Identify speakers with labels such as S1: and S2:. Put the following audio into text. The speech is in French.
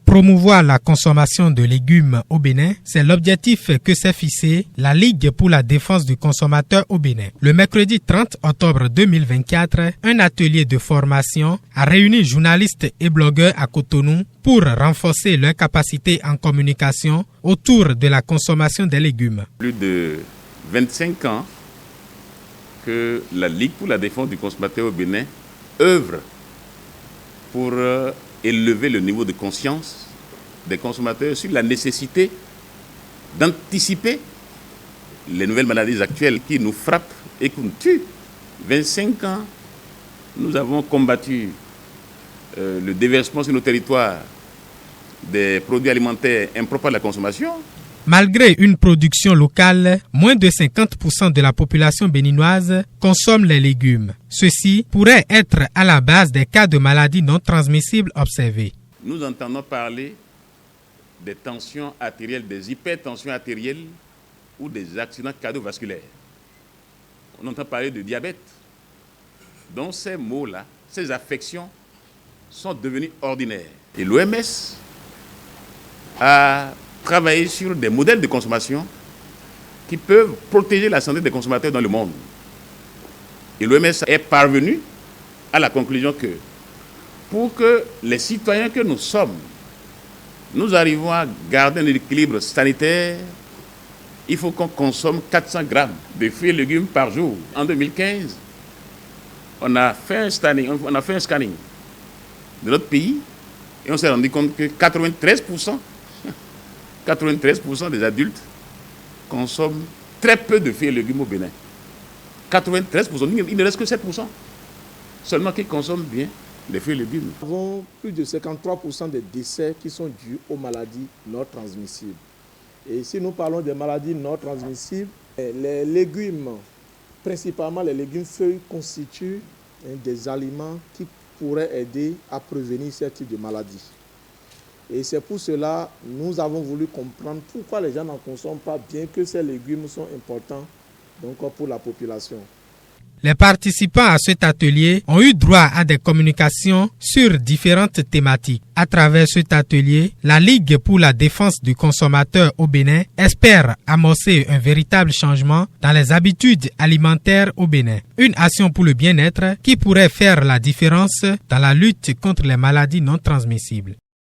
S1: Promouvoir la consommation de légumes au Bénin, c'est l'objectif que s'est fixé la Ligue pour la défense du consommateur au Bénin. Le mercredi 30 octobre 2024, un atelier de formation a réuni journalistes et blogueurs à Cotonou pour renforcer leurs capacités en communication autour de la consommation des légumes.
S2: Plus de 25 ans que la Ligue pour la défense du consommateur au Bénin œuvre pour élever le niveau de conscience des consommateurs sur la nécessité d'anticiper les nouvelles maladies actuelles qui nous frappent et qui nous tuent. 25 ans, nous avons combattu le déversement sur nos territoires des produits alimentaires impropres à la consommation.
S1: Malgré une production locale, moins de 50% de la population béninoise consomme les légumes. Ceci pourrait être à la base des cas de maladies non transmissibles observés.
S2: Nous entendons parler des tensions artérielles, des hypertensions artérielles ou des accidents cardiovasculaires. On entend parler de diabète. Donc ces maux-là, ces affections sont devenues ordinaires. Et l'OMS a travaillé sur des modèles de consommation qui peuvent protéger la santé des consommateurs dans le monde. Et l'OMS est parvenu à la conclusion que pour que les citoyens que nous sommes, nous arrivons à garder un équilibre sanitaire, il faut qu'on consomme 400 grammes de fruits et légumes par jour. En 2015, on a fait un scanning de notre pays et on s'est rendu compte que 93% des adultes consomment très peu de fruits et légumes au Bénin. 93%, il ne reste que 7% seulement qui consomment bien les fruits et légumes.
S3: Nous avons plus de 53% des décès qui sont dus aux maladies non transmissibles. Et si nous parlons des maladies non transmissibles, les légumes, principalement les légumes feuilles, constituent des aliments qui pourraient aider à prévenir ce type de maladies. Et c'est pour cela que nous avons voulu comprendre pourquoi les gens n'en consomment pas, bien que ces légumes sont importants donc, pour la population.
S1: Les participants à cet atelier ont eu droit à des communications sur différentes thématiques. À travers cet atelier, la Ligue pour la défense du consommateur au Bénin espère amorcer un véritable changement dans les habitudes alimentaires au Bénin. Une action pour le bien-être qui pourrait faire la différence dans la lutte contre les maladies non transmissibles.